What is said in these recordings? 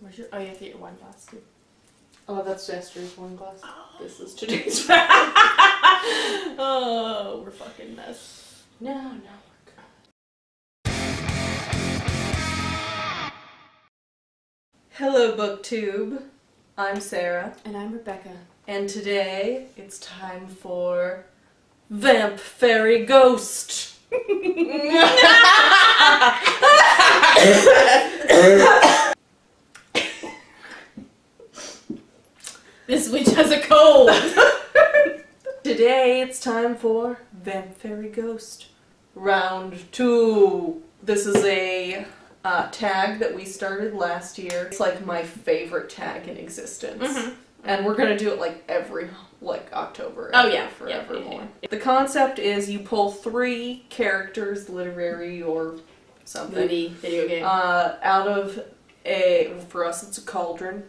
Where's your... Oh, you have to get your wine glass, too. Oh, that's yesterday's wine glass. Oh. This is today's. Oh, we're fucking mess. No, we're good. Hello, BookTube. I'm Sarah. And I'm Rebecca. And today, it's time for... Vamp Fairy Ghost! This witch has a cold! Today, it's time for Vamp Fairy Ghost. Round 2. This is a tag that we started last year. It's like my favorite tag in existence. Mm-hmm. And we're gonna do it like every, October. Oh yeah. Forevermore. Yeah. The concept is you pull 3 characters, literary or something. Movie, video game. Out of for us it's a cauldron.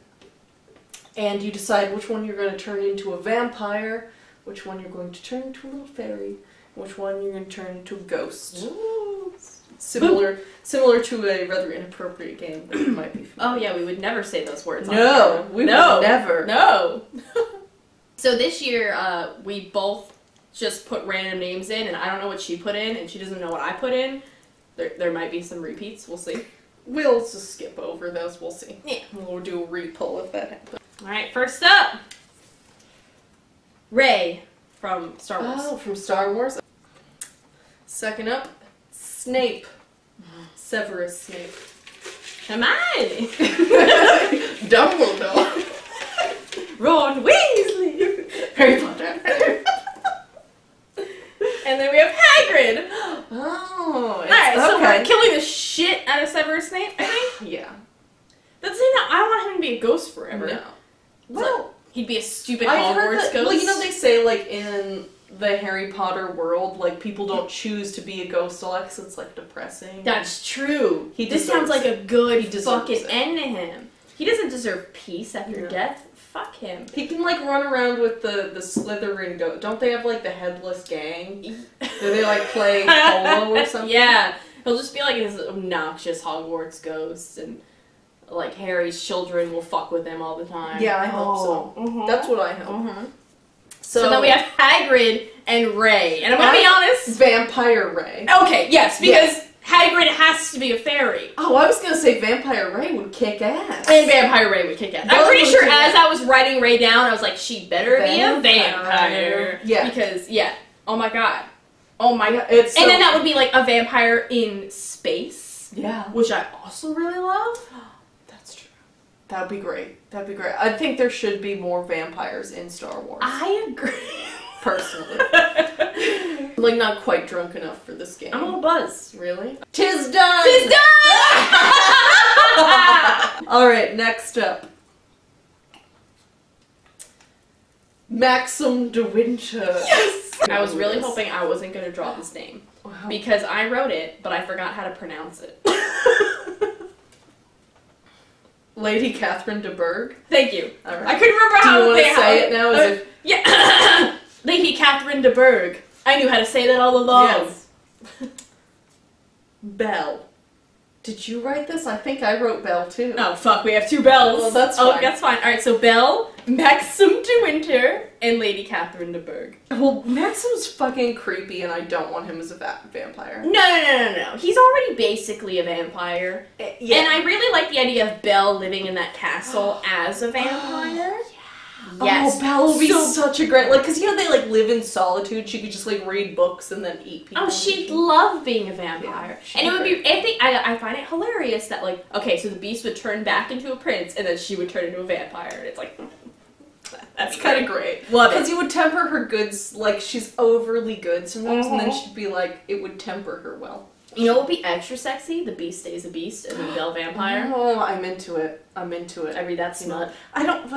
And you decide which one you're going to turn into a vampire, which one you're going to turn into a little fairy, which one you're going to turn into a ghost. Ooh. Similar to a rather inappropriate game that you might be familiar. Oh yeah, we would never say those words on No, camera. we would never. No! So this year, we both just put random names in, and I don't know what she put in, and she doesn't know what I put in. There might be some repeats, we'll see. We'll just skip over those, we'll see. Yeah. We'll do a re-pull if that happens. Alright, first up! Rey from Star Wars. Oh, from Star Wars. Second up, Snape. Severus Snape. Hermione! Dumbledore. Ron Weasley! Harry Potter. And then we have Hagrid! Oh, Alright, so okay. we're killing the shit out of Severus Snape, I think? Yeah. That's saying that I don't want him to be a ghost forever. No. Well, he'd be a stupid I've heard Hogwarts that, ghost. well, you know they say, like, in the Harry Potter world, like, people don't choose to be a ghost a lot because it's, like, depressing. That's true. He This sounds like a good deserves fucking it. end to him. He doesn't deserve peace after No. death. Fuck him. He can, like, run around with the Slytherin ghost. Don't they have, like, the headless gang? Do they, like, play polo or something? Yeah. He'll just be like his obnoxious Hogwarts ghost, and like Harry's children will fuck with him all the time. Yeah, I hope so. Mhm. That's what I hope. Mhm. So then we have Hagrid and Rey, and I'm gonna be honest. Vampire Rey. Okay, yes, because Hagrid has to be a fairy. Oh, I was gonna say Vampire Rey would kick ass. And Vampire Rey would kick ass. I'm Both pretty would sure kick as ass. I was writing Rey down, I was like, she better be a vampire. Yeah. Because, yeah. Oh my god. Oh my god. It's And then that would be like a vampire in space. Yeah. Which I also really love. That's true. That'd be great. That'd be great. I think there should be more vampires in Star Wars. I agree. Personally. Like, not quite drunk enough for this game. I'm a little buzzed. Really? 'Tis done! 'Tis done! Alright, next up. Maxim de Winter. Yes! I was really hoping I wasn't going to draw this name. Wow. Because I wrote it, but I forgot how to pronounce it. Lady Catherine de Bourgh. Thank you. Alright. I couldn't remember Do how you want they to say it now? As if Yeah. Lady Catherine de Bourgh. I knew how to say that all along. Yes. Belle. Did you write this? I think I wrote Belle too. Oh, fuck, we have 2 Bells. Well, that's Oh, fine. that's fine. Alright, so Belle, Maxim de Winter, and Lady Catherine de Bourgh. Well, Maxim's fucking creepy and I don't want him as a vampire. No. He's already basically a vampire. Yeah. And I really like the idea of Belle living in that castle as a vampire. Yes. Oh, Belle would be So- such a great, like, cause you know they like live in solitude. She could just like read books and then eat people. Oh, she'd love being a vampire. Yeah, And it would be, I find it hilarious that, like, okay, so the beast would turn back into a prince, and then she would turn into a vampire, and it's like, That's kind of great. Love it. Because you would temper her goods, like, she's overly good sometimes, and then Mhm. she'd be like, it would temper her well. You know what would be extra sexy? The beast stays a beast, and then Belle vampire. Oh, I'm into it. I'm into it. I read that smut. I don't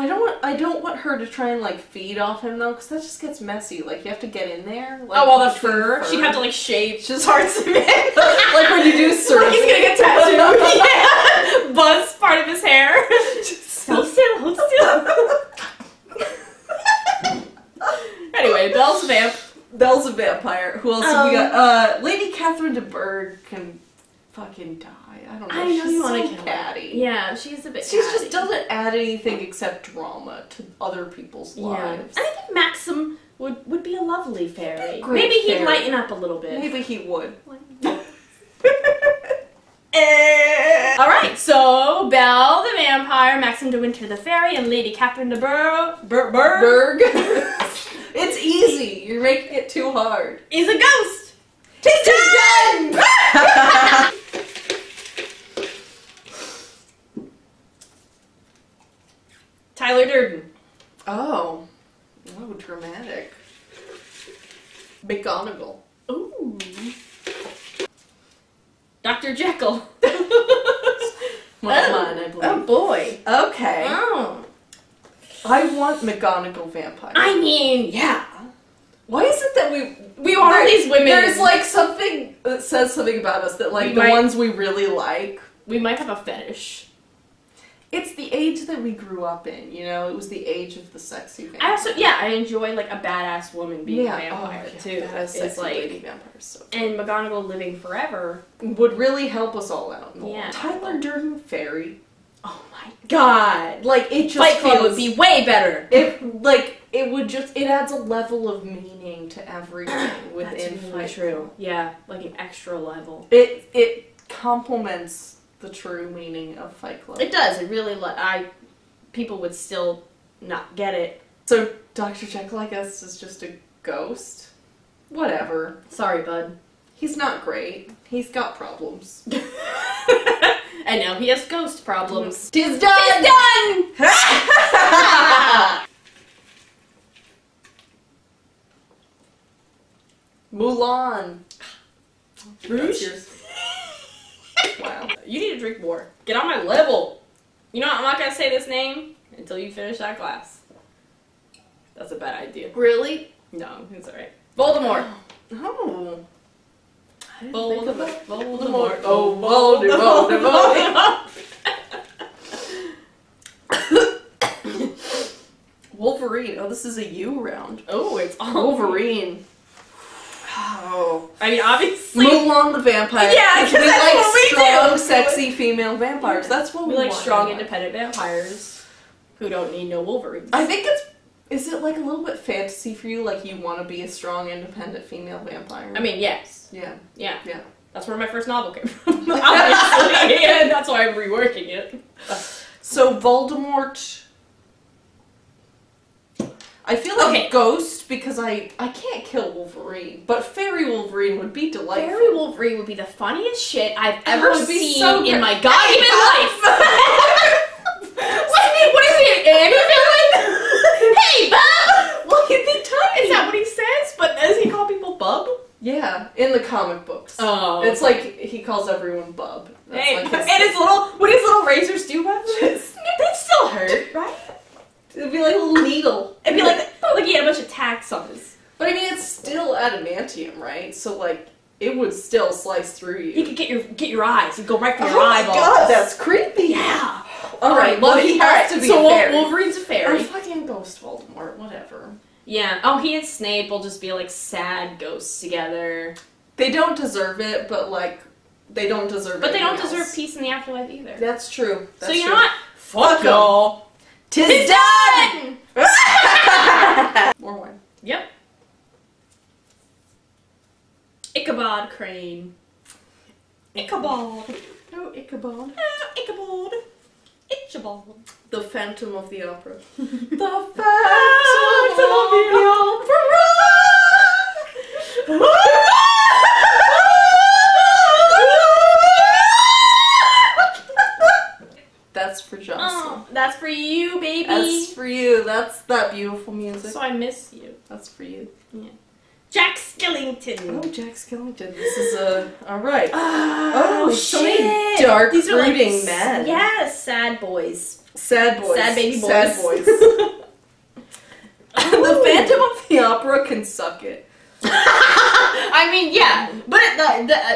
want her to try and like feed off him though, because that just gets messy. Like you have to get in there. Like, Oh, well, the between fur. She'd have to, like, shave Just parts of it. like when you do surgery. He's gonna get tattooed. Yeah. Buzz part of his hair. Hold still, hold still. Anyway, Belle's vamp. Belle's a vampire. Who else have we got? Lady Catherine de Bourgh can fucking die. I don't know. I know She's you want to so kill catty. her. Yeah, she's a bit She catty. just doesn't add anything except drama to other people's lives. I think Maxim would be a lovely fairy. Great Maybe he'd fairy. lighten up a little bit. Maybe he would. Alright, so Belle the vampire, Maxim de Winter the fairy, and Lady Catherine de Bourgh It's easy. You're making it too hard. is a ghost. Tis done! Tyler Durden. Oh, dramatic. McGonagall. Ooh. Dr. Jekyll. Mulan, I believe. Oh boy. Okay. Oh. I want McGonagall vampire. I mean, yeah. Why is it that We want all these women. There's like something that says something about us that like ones we really like. We might have a fetish. It's the age that we grew up in, you know? It was the age of the sexy vampire. I enjoy like a badass woman being a vampire too. Badass sexy lady vampire. So and McGonagall living forever would really help us all out. Yeah. Tyler Durden fairy. Oh my god. Like it just Fight Club feels, would be way better. It adds a level of meaning to everything within That's really true. Yeah, like an extra level. It complements the true meaning of Fight Club. It does. It really. People would still not get it. So Dr. Jekyll, I guess, is just a ghost. Whatever. Sorry, bud. He's not great. He's got problems. And now he has ghost problems. Tis done! Tis done! Mulan. Rouge? Wow. You need to drink more. Get on my level. You know what? I'm not gonna say this name until you finish that class. That's a bad idea. Really? No, it's alright. Voldemort. Oh. Voldemort. Oh, Voldemort. Wolverine. Oh, this is a U round. Oh, it's all Wolverine. Oh. I mean, obviously. Mulan the vampire. Yeah, 'cause we that's like what we strong, do. sexy female vampires. That's what We we like want strong, in life. independent vampires who don't need no Wolverines. I think is it like a little bit fantasy for you? Like you want to be a strong, independent female vampire? I mean, yes. Yeah. Yeah. Yeah. That's where my first novel came from. Obviously. And that's why I'm reworking it. So Voldemort. I feel like ghost because I can't kill Wolverine, but fairy Wolverine would be delightful. Fairy Wolverine would be the funniest shit I've ever would be seen so in good. my goddamn life. What is he, an anti-villain? Hey, Bub! Well, he'd be tiny. Is that what he says? But does he call people Bub? Yeah, in the comic books. Oh. It's like he calls everyone Bub. That's Hey, like and his little, what his little razors do about this? They'd still hurt, right? It'd be like a little needle. It'd be like he had a bunch of tacks on his. But I mean, it's still adamantium, right? So like, it would still slice through you. He could get your eyes. He'd go right for your Oh my eyeballs. god, that's creepy. Yeah. Alright, well he has to be so a fairy. Wolverine's a fairy. Or fucking Ghost Voldemort, whatever. Yeah. Oh, he and Snape will just be like sad ghosts together. They don't deserve it, but like, they don't deserve it. But they don't deserve peace in the afterlife either. That's true. That's so you true. know what? Fuck y'all. Tis done! More wine. Yep. Ichabod Crane. Ichabod. Oh, Ichabod. Ichabod. Ichabod. The Phantom of the Opera. The Phantom of the Opera! That's for Jocelyn. Oh, that's for you, baby. That's for you. That's that beautiful music. So I miss you. That's for you. Yeah. Jack Skellington. Oh, Jack Skellington. This is Oh, alright. Oh, so many shit. dark, These are brooding men. Yes, sad boys. Sad boys. Sad baby boys. Sad boys. The Phantom of the Opera can suck it. I mean, yeah, but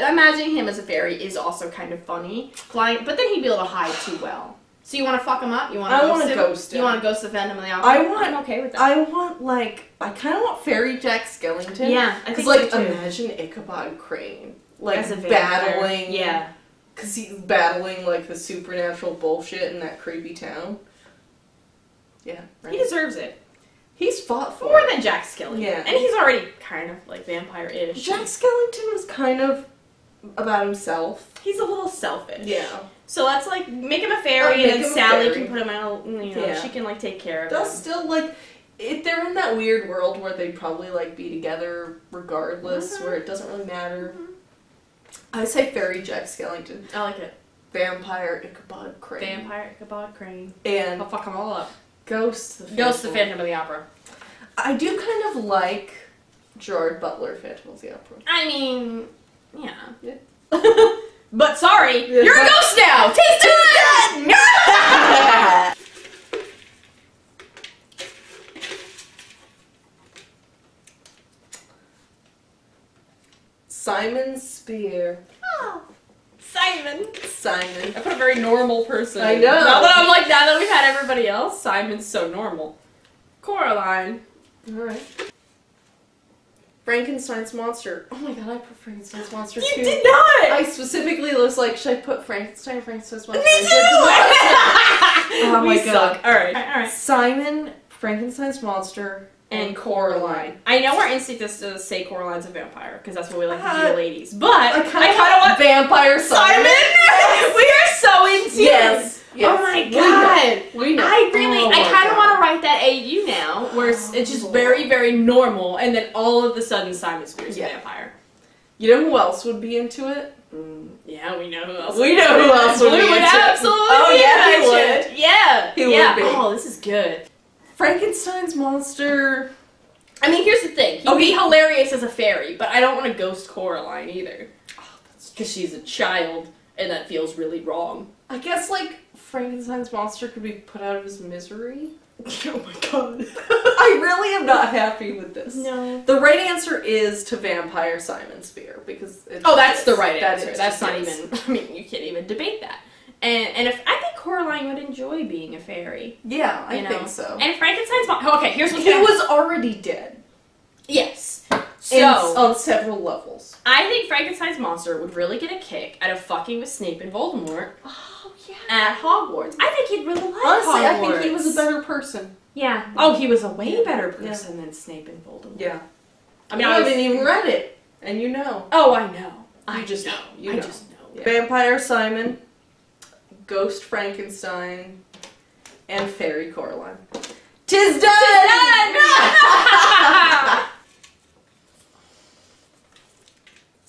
imagining him as a fairy is also kind of funny. Flying, but then he'd be able to hide too well. So you want to fuck him up? You want to ghost him. You want to ghost the Phantom of the Opera? I'm okay with that. I kind of want fairy Jack Skellington. Yeah, I think because so too. imagine Ichabod Crane like as a vampire. battling. Yeah. Because he's battling, like, the supernatural bullshit in that creepy town. Yeah, right. He deserves it. He's fought for More it. than Jack Skellington. Yeah. And he's already kind of, like, vampire-ish. Jack Skellington was kind of about himself. He's a little selfish. Yeah. So let's, like, make him a fairy, and then Sally can put him out, you know, Yeah. she can, like, take care of That's him. still, like, they're in that weird world where they'd probably, like, be together regardless, where it doesn't really matter. I say fairy Jack Skellington. I like it. Vampire Ichabod Crane. Vampire Ichabod Crane. And I'll fuck them all up. Ghost the Phantom of the Opera. I do kind of like Gerard Butler, Phantom of the Opera. I mean, yeah. Yeah. But sorry, Yeah, you're a ghost now! Taste it! Simon Spier. Oh, Simon. Simon. I put a very normal person. I know. Now that we've had everybody else, Simon's so normal. Coraline. Alright. Frankenstein's monster. Oh my god, I put Frankenstein's monster You too. did not! I specifically was like, should I put Frankenstein's monster? Me too! Oh my We god. suck. Alright. Simon, Frankenstein's monster, and Coraline. I know our instinct is to say Coraline's a vampire, because that's what we like to do, ladies. But I kind of want Vampire Simon. We are so in tune! Yes. Oh my god! We know. I kind of want to to write that AU now, where it's just very, very normal, and then all of a sudden Simon Spier's a vampire. You know who else would be into it? Yeah, we know who else. We know who else would be into it. Absolutely. Oh yeah, he would. Yeah. He would be. Oh, this is good. Frankenstein's monster. I mean, here's the thing. He'd be hilarious as a fairy, but I don't want to ghost Coraline either. Because she's a child, and that feels really wrong. I guess, like, Frankenstein's monster could be put out of his misery. Oh my god. I really am not happy with this. No. The right answer is to Vampire Simon Spier, because it's that's the right answer. That is That's not yes. even, I mean, you can't even debate that. And if I think Coraline would enjoy being a fairy. Yeah, I you know? think so. And Frankenstein's okay, here's what He was already dead. Yes. So, So, on several levels. I think Frankenstein's monster would really get a kick out of fucking with Snape and Voldemort Oh, yeah. at Hogwarts. I think he'd really like Honestly, Hogwarts. I think he was a better person. Yeah. Oh, he was a way better person than Snape and Voldemort. Yeah. I mean, I haven't even read it, and you know. Oh, I know. I just know. You I know. just know. Yeah. Vampire Simon, Ghost Frankenstein, and Fairy Coraline. Tis done!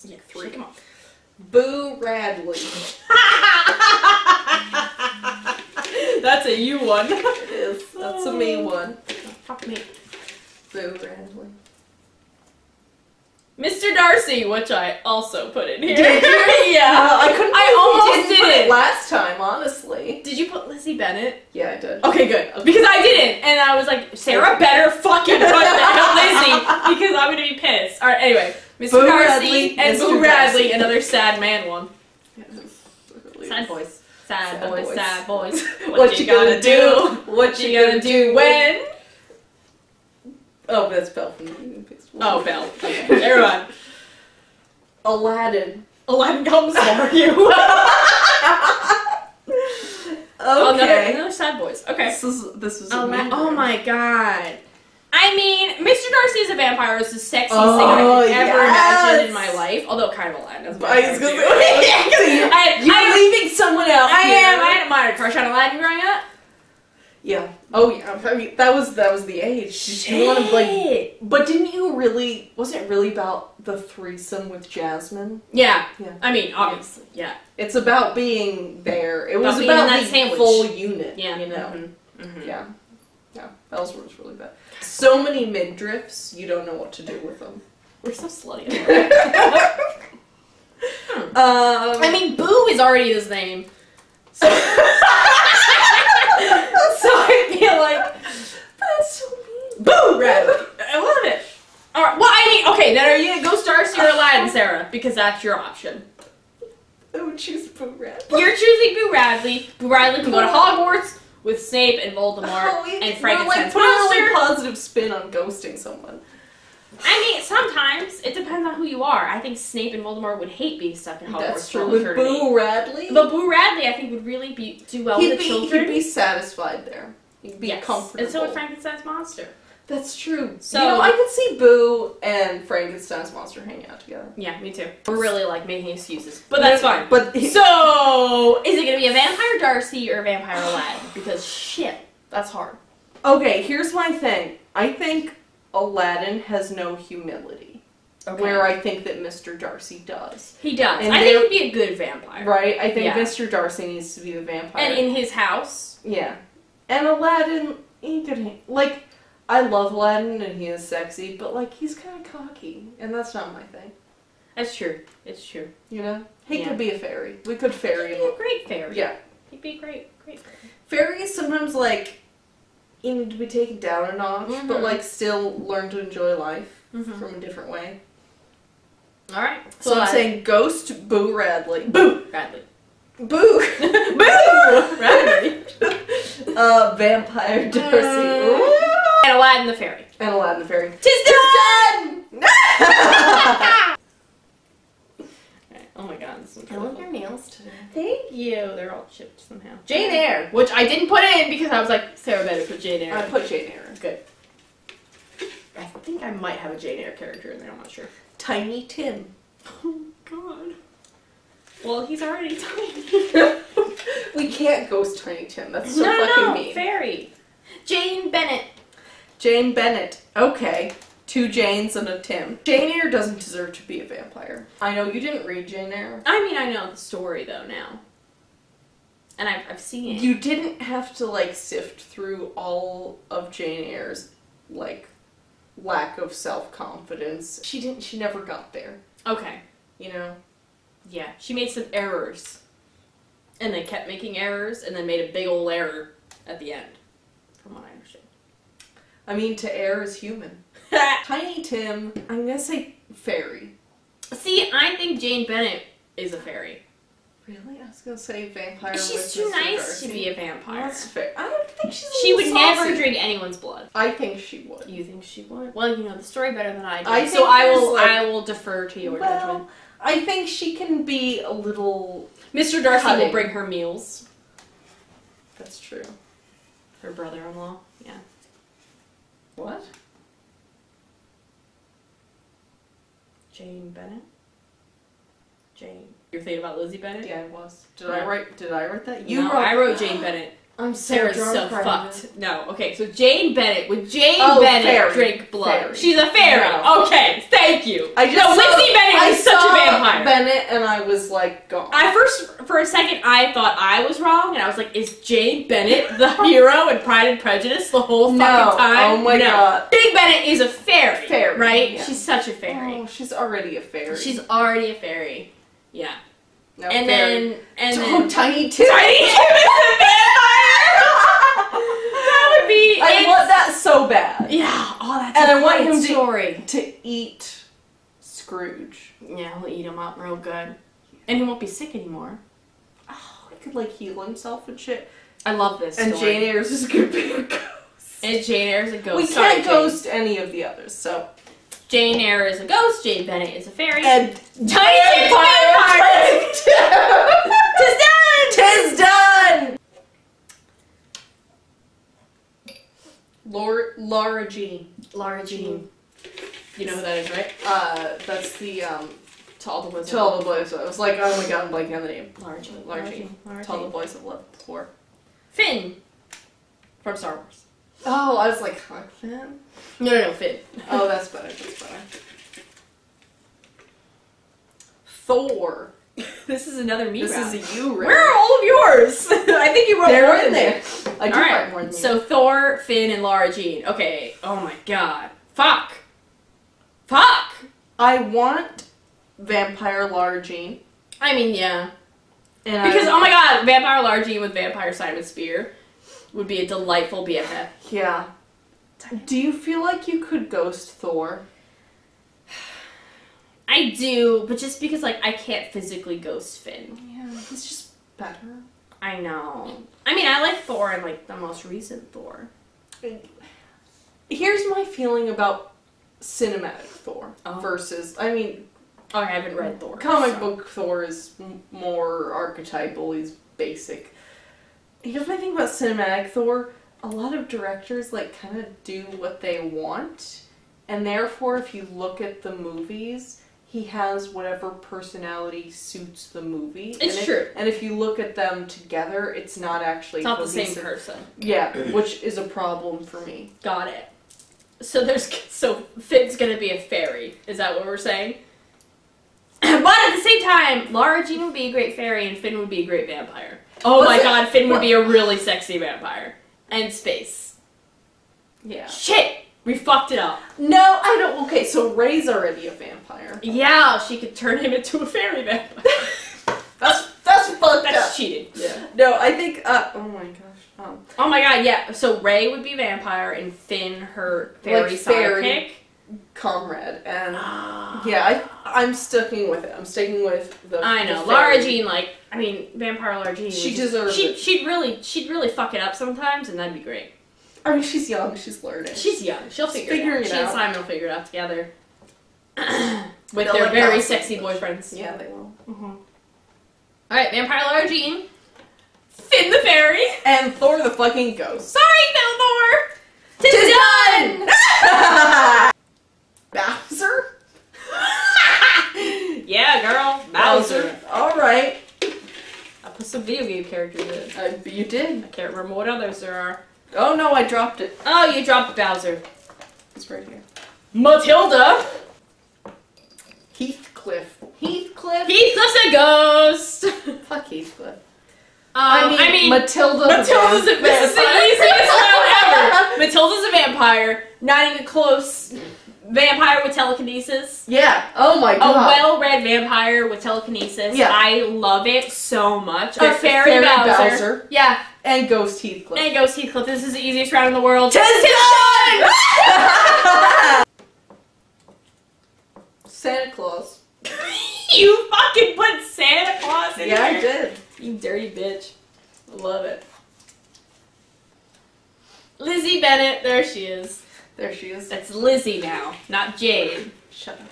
Yeah, 3. Come on. Boo Radley. That's a you one. It is. That's a me one. Fuck me. Boo Radley. Mr. Darcy, which I also put in here. Did you? Yeah. I couldn't. I almost didn't put did it last time, honestly. Did you put Lizzie Bennett? Yeah, I did. Okay, good. Because I didn't, and I was like, Sarah better fucking put that Lizzie, because I'm gonna be pissed. Alright, anyway. Mr. Boo Darcy Radley, and Mr. Boo Radley, Darcy. another sad man one. Yes. Sad boys. Sad Sad boys, boys. sad boys. What you gonna do? What you gonna do when? Oh, that's Belle from the Union Festival. Oh, Belle. Okay, never mind. Aladdin. Aladdin comes for you. Oh, another sad boys. Okay. This is Oh my god. I mean, Mr. Darcy is a vampire is the sexiest thing I could ever imagine in my life. Although kind of Aladdin is a vampire. I was gonna say, you're leaving someone out. I am. I had a minor crush on Aladdin growing up. Yeah. Oh yeah. I mean, that was the age. You want to like, but didn't you really? Wasn't it really about the threesome with Jasmine? Yeah. Yeah. I mean, obviously, yeah. It's about being there. It was About being in about that the sandwich. full unit. Yeah. You know. Mm-hmm. Yeah. Yeah. That was really bad. So many midriffs. You don't know what to do with them. We're so slutty. I I mean, Boo is already his name. So, so I feel like that's so mean. Boo Radley. I love it. All right. Well, I mean, okay. Then are you gonna Ghost Darcy or Aladdin, Sarah? Because that's your option. I would choose Boo Radley. You're choosing Boo Radley. Boo Radley can go to Hogwarts with Snape and Voldemort and Frankenstein's put a really monster. positive spin on ghosting someone. I mean, sometimes it depends on who you are. I think Snape and Voldemort would hate being stuck in Hogwarts. That's true. for With eternity. Boo Radley, But Boo Radley, I think, would really do well with the children. He'd be satisfied there. He'd be comfortable. And so would Frankenstein's monster. That's true. So, you know, I could see Boo and Frankenstein's monster hanging out together. Yeah, me too. We're really, like, making excuses. But that's fine. But so, is it going to be a vampire Darcy or a vampire Aladdin? Because, shit, that's hard. Okay, here's my thing. I think Aladdin has no humility. Okay. Where I think that Mr. Darcy does. He does. And I think he'd be a good vampire. Right? I think Mr. Darcy needs to be the vampire. And in his house. Yeah. And Aladdin, he could, like, I love Aladdin and he is sexy, but, like, he's kind of cocky. And that's not my thing. That's true. It's true. You know? He could be a fairy. We could fairy him. He'd be a great fairy. Yeah. He'd be a great fairy. Fairies sometimes, like, you need to be taken down a notch, but, like, still learn to enjoy life from a different way. Alright. So I'm saying Ghost Boo Radley. Boo! Radley. Boo! Boo! Radley. Vampire Darcy. And Aladdin the fairy. And Aladdin the fairy. Tis done! Oh my god, this one's I love your nails today. Thank you. They're all chipped somehow. Jane Eyre, which I didn't put in because I was like, Sarah better put Jane Eyre. I put Jane Eyre. Good. I think I might have a Jane Eyre character in there, I'm not sure. Tiny Tim. Oh god. Well, he's already tiny. We can't ghost Tiny Tim. That's so fucking mean. Fairy. Jane Bennett. Jane Bennett. Okay. 2 Janes and a Tim. Jane Eyre doesn't deserve to be a vampire. I know you didn't read Jane Eyre. I mean, I know the story though now. And I've seen it. You didn't have to, like, sift through all of Jane Eyre's, like, lack of self-confidence. She never got there. Okay. You know? Yeah. She made some errors. And then kept making errors and then made a big old error at the end. From what I understand. I mean, to err is human. Tiny Tim, I'm gonna say fairy. See, I think Jane Bennett is a fairy. Really? I was gonna say vampire. She's too nice to be a vampire. That's fair. I don't think she's. She would never drink anyone's blood. I think she would. You think she would? Well, you know the story better than I do. I will defer to your judgment. I think she can be a little. Mr. Darcy will bring her meals. That's true. Her brother-in-law. Yeah. What? Jane Bennett? Jane. You're thinking about Lizzie Bennett? Yeah, I was. Did I write that? I wrote Jane Bennett. I'm Sarah's so fucked. No, okay, so Jane Bennett. Would Jane Bennett fairy. drink blood? Fairy. She's a fairy. No. Okay, thank you. Lizzie Bennett is such a vampire. Bennett and I was like, gone. For a second, I thought I was wrong, and I was like, is Jane Bennett the hero in Pride and Prejudice the whole fucking time? Oh my god. Jane Bennett is a fairy. Fairy, right? yeah. She's such a fairy. Oh, she's already a fairy. She's already a fairy. Yeah. No, and fairy. then Tiny Tim. Tiny Tim is a vampire. That would be. I want that so bad. Yeah. Oh, that's. And a I want him story to eat Scrooge. Yeah, he'll eat him up real good, and he won't be sick anymore. Oh, he could like heal himself and shit. I love this. And story. Jane Eyre's is gonna be a ghost. And Jane Eyre's a ghost. We can't ghost any of the others, so. Jane Eyre is a ghost, Jane Bennett is a fairy. And Tiny Tim's vampire! Tis done! Tis done! Lara Jean. Lara Jean. You know who that is, right? That's the, To All the Boys. To All the Boys. I was like, oh my god, I'm blanking on the name. Lara Jean. Lara Jean. To All the Boys I've loved before. Finn. From Star Wars. Oh, I was like, Huck Finn? No, Finn. Oh, that's better, that's better. Thor. This is another me This round. is a you round. Where are all of yours? I think you wrote more than there. me. I do write more than you. So Thor, Finn, and Lara Jean. Okay. Oh my god. Fuck. I want Vampire Lara Jean. I mean, yeah. And Because, oh my god, Vampire Lara Jean with Vampire Simon Spier would be a delightful BFF. Yeah. Do you feel like you could ghost Thor? I do, but just because, like, I can't physically ghost Finn. Yeah, he's just better. I know. I mean, I like Thor and, like, the most recent Thor. Here's my feeling about cinematic Thor versus, I mean... Oh, I haven't read Thor. Comic book Thor is more archetypal, he's basic. Here's my thing about cinematic Thor. A lot of directors, like, kind of do what they want. And therefore, if you look at the movies, he has whatever personality suits the movie. It's true. And if you look at them together, it's not actually not cohesive. the same person. Yeah, which is a problem for me. Got it. So Finn's gonna be a fairy. Is that what we're saying? But at the same time, Lara Jean would be a great fairy and Finn would be a great vampire. Oh my god, Finn would be a really sexy vampire. And space. Yeah. Shit! We fucked it up. No, I don't. Okay, so Ray's already a vampire. Yeah, she could turn him into a fairy vampire. That's fucked up. That's cheating. Yeah. No, I think, oh my gosh. Oh my god, yeah. So Ray would be vampire and Finn her fairy sidekick. Comrade. And yeah, I'm sticking with it. I'm sticking with the I know. The Lara Jean, like, I mean, vampire Lara Jean. She deserves it. She'd really fuck it up sometimes and that'd be great. I mean, she's young, she's learning. She's young. She'll figure it out. She and Simon will figure it out together. With their very sexy boyfriends. Yeah, they will. Mm-hmm. Alright, Vampire Lara Jean. Finn the fairy. And Thor the fucking ghost. Sorry, Thor! 'Tis done! Bowser? Yeah, girl. Bowser. Alright. I put some video game characters in. You did. I can't remember what others there are. Oh no, I dropped it. Oh, you dropped Bowser. It's right here. Matilda. Heathcliff. Heathcliff's a ghost. Fuck Heathcliff. I mean, Matilda's the easiest one ever. Matilda's a vampire. Not even close. Vampire with telekinesis. Yeah. Oh my god. A well-read vampire with telekinesis. Yeah. I love it so much. A fairy Bowser. Yeah. And Ghost Heathcliff. This is the easiest round in the world. 'Tis done! Santa Claus. You fucking put Santa Claus in there. Yeah, I did. You dirty bitch. I love it. Lizzie Bennett. There she is. There she is. That's Lizzie now, not Jade. Shut up.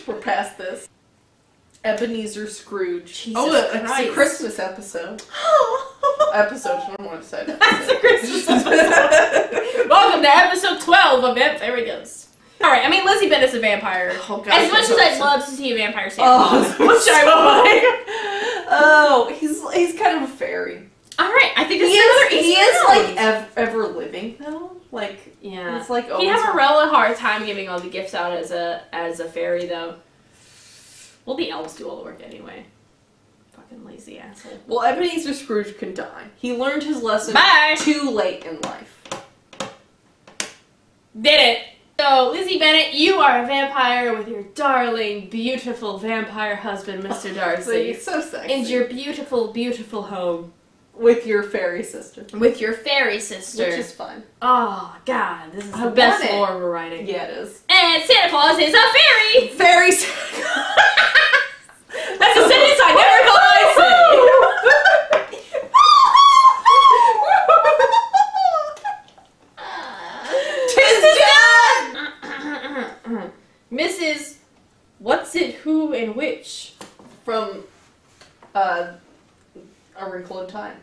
We're past this. Ebenezer Scrooge. Jesus it's a Christmas episode. I don't want to say that. That's a Christmas episode. Welcome to episode 12 of Vamp. There we go. Alright, I mean, Lizzie Bennett's a vampire. Oh, God, as much as I'd love to see a vampire Santa Claus, which I would. He's kind of a fairy. Alright, I think he is like ever living though. Like, yeah, it's like he'd have a really hard time giving all the gifts out as a fairy though. Well, the elves do all the work anyway. Fucking lazy asshole. Well, Ebenezer Scrooge can die. He learned his lesson too late in life. Did it. So, Lizzie Bennett, you are a vampire with your darling, beautiful vampire husband, Mr. Darcy. So sexy. And your beautiful, beautiful home. With your fairy sister. With your fairy sister. Which is fun. Oh, God. This is the best lore we're writing. Yeah, it is. And Santa Claus is a fairy! Fairy That's a sentence I never thought I'd say. Mrs. What's It, Who, and Which? From, A Wrinkle in Time.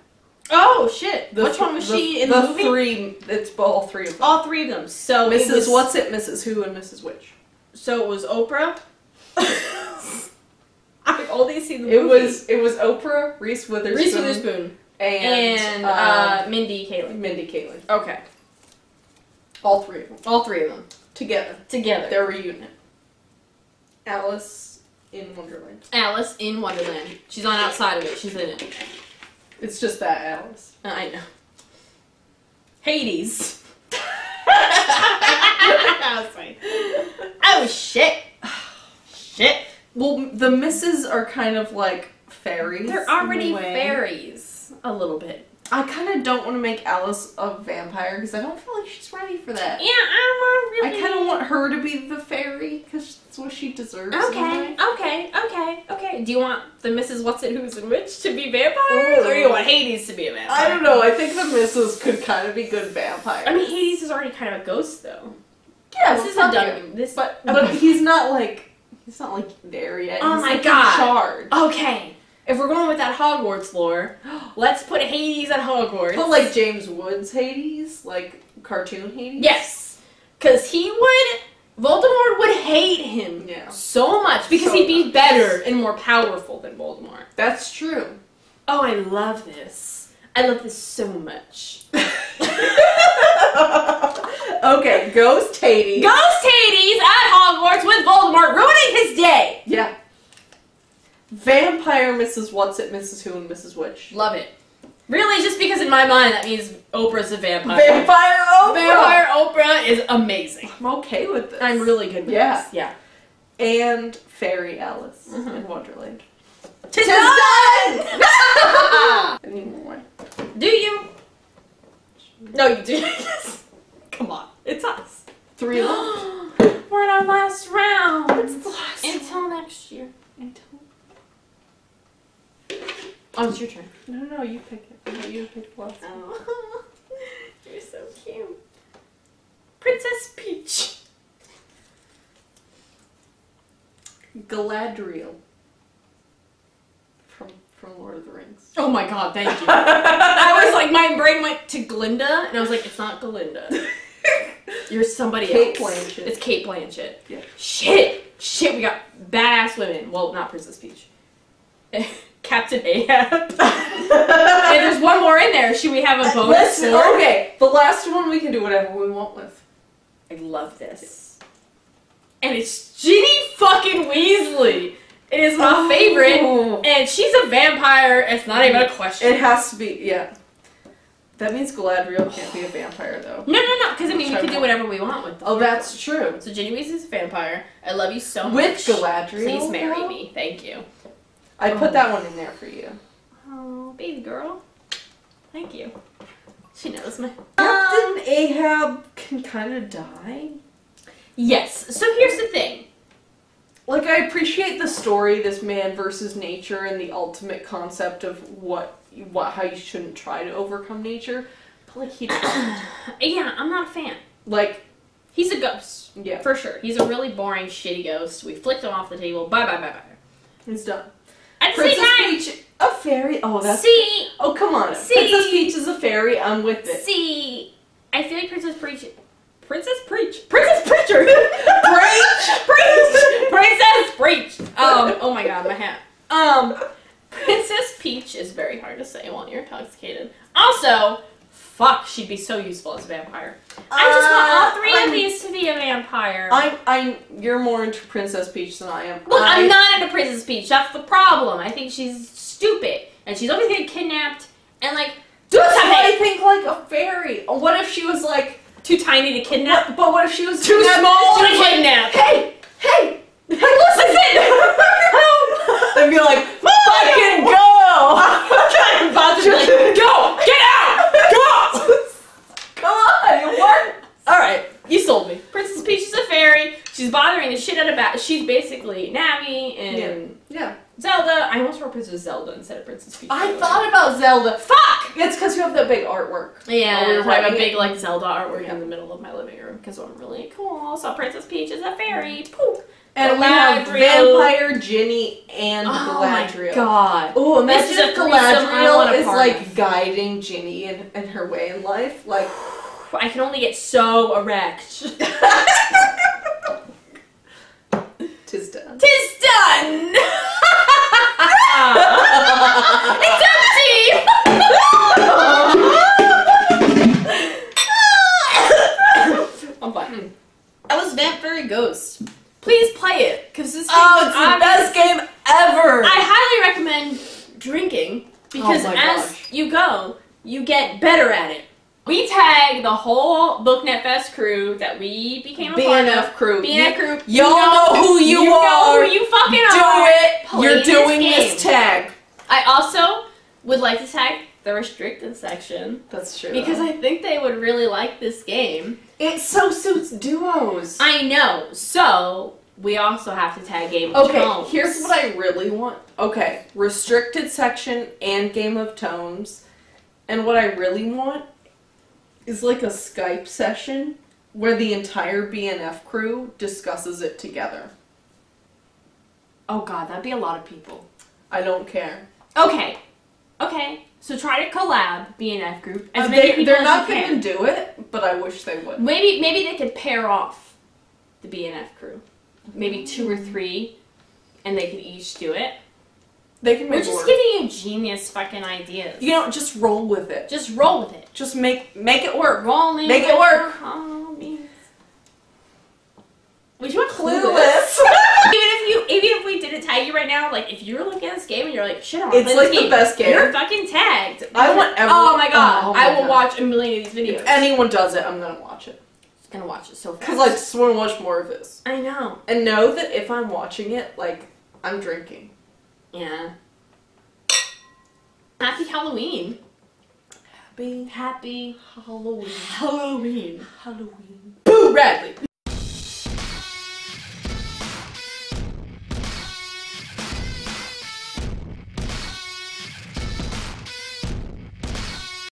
Oh, shit. Which one was she in the movie? It's all three of them. All three of them. So Mrs. What's It, Mrs. Who, and Mrs. Which. So it was Oprah? I've only seen the movie. It was Oprah, Reese Witherspoon. And Mindy Kaling. Okay. All three of them. All three of them. Together. Their reunion. Alice in Wonderland. Alice in Wonderland. She's on outside of it. She's in it. It's just that Alice. I know. Hades. Oh, shit. Shit. Well, the misses are kind of like fairies. They're already fairies. A little bit. I kind of don't want to make Alice a vampire because I don't feel like she's ready for that. Yeah, I kind of want her to be the fairy because that's what she deserves. Okay. Do you want the Mrs. What's It, Who's, and Which to be vampires? Or do you want Hades to be a vampire? I don't know. I think the misses could kind of be good vampires. I mean, Hades is already kind of a ghost, though. Yeah, this is a dumb. This, but he's not like there yet. Oh he's my like god! in charge. Okay, if we're going with that Hogwarts lore, let's put Hades at Hogwarts. Put like James Woods Hades, like cartoon Hades. Yes, because Voldemort would hate him so much because he'd be better and more powerful than Voldemort. That's true. Oh, I love this. I love this so much. Okay, Ghost Hades. Ghost Hades at Hogwarts with Voldemort ruining his day. Yeah. Vampire Mrs. Whatsit, Mrs. Who, and Mrs. Which. Love it. Really, just because in my mind that means Oprah's a vampire. Vampire Oprah! Vampire Oprah is amazing. I'm okay with this. I'm really good with this. Yeah. And Fairy Alice in Wonderland. Tis done! I need more. Do you? No, you do. Come on. It's us. 3 left. We're in our last round. It's the last Until next year. Oh, it's your turn. No, you pick it. No, you pick the last one. Oh, you're so cute. Princess Peach. Galadriel. From Lord of the Rings. Oh my god, thank you. I was like, my brain went to Glinda, and I was like, it's not Glinda. You're somebody Kate else. Blanchett. It's Kate Blanchett. Yeah. Shit, we got badass women. Well, not Princess Peach. Captain Ahab. And there's one more in there. Should we have a bonus? Okay, the last one we can do whatever we want with. I love this. And it's Ginny fucking Weasley. It is my favorite. And she's a vampire. It's not even a question. It has to be, yeah. That means Galadriel can't be a vampire, though. No. Because, I mean, we can do whatever we want with them. Oh, that's true. So Ginny Weasley's a vampire. I love you so much. With Galadriel. Please marry me. Thank you. I put that one in there for you. Oh, baby girl. Thank you. She knows me. Captain Ahab can kind of die. Yes. So here's the thing. Like, I appreciate the story, this man versus nature, and the ultimate concept of how you shouldn't try to overcome nature. But, like, he doesn't. Yeah, I'm not a fan. Like, he's a ghost. Yeah. For sure. He's a really boring, shitty ghost. We flicked him off the table. Bye. He's done. At the Princess same time, Peach, a fairy. Oh, that's. see. Oh, come on. See. Princess Peach is a fairy. I'm with it. See, I feel like Princess Preacher. Princess Preach. Princess Preach. Oh my god, my hat. Princess Peach is very hard to say while you're intoxicated. Also, fuck, she'd be so useful as a vampire. I just want all three of these to be a vampire. You're more into Princess Peach than I am. Look, I'm not into Princess Peach. That's the problem. I think she's stupid, and she's always getting kidnapped. And like, that's what I think. Like a fairy. What if she was like too tiny to kidnap? But what if she was too small to kidnap? Hey, listen! They'd be like, fucking go! I'm about to be like, go! Get out! Go! Come on, what? Alright, you sold me. Princess Peach is a fairy. She's bothering the shit out of She's basically Navi and Zelda. I almost wrote Princess Zelda instead of Princess Peach. I thought about Zelda. Fuck! It's because you have that big artwork. Yeah, I have a big like Zelda artwork in the middle of my living room because I'm really cool. So Princess Peach is a fairy. Poof. And we have Vampire, Ginny, and Galadriel. Oh my god. Oh, imagine This is if a threesome I want Galadriel a is part like of. guiding Ginny in her way in life. Like, I can only get so erect. Tis done. Tis done! It's empty! I'm fine. That was Vamp Fairy Ghost. Please play it, because this game it's the best game ever! I highly recommend drinking, because as you go, you get better at it. We tagged the whole BookNet Fest crew that we became a part of. crew. BNF crew. Y'all know who you are. know who you fucking Do are. it. Play You're doing this this tag. I also would like to tag the restricted section. That's true. Because I think they would really like this game. It so suits duos. I know. So, we also have to tag Game of Tones. Okay, here's what I really want. Okay, restricted section and Game of Tones. And what I really want is like a Skype session where the entire BNF crew discusses it together. Oh god, that'd be a lot of people. I don't care. Okay. So try to collab BNF group. They're not going to do it, but I wish they would. Maybe they could pair off the BNF crew. Maybe 2 or 3, and they could each do it. They can make it work. We're just giving you genius fucking ideas. You know, just roll with it. Just roll with it. Just make it work. Rolling. Make it work. We should Clueless. even if we didn't tag you right now, like if you're looking at this game and you're like, shit, I want to it's play like this the best game. You're fucking tagged. I want everyone. Oh my god, oh my I will god. watch a million of these videos. If anyone does it, I'm gonna watch it. I'm gonna watch it so fast. Because I just want to watch more of this. I know. And know that if I'm watching it, like, I'm drinking. Yeah. Happy Halloween. Happy Halloween. Halloween. Halloween. Halloween. Boo, Radley.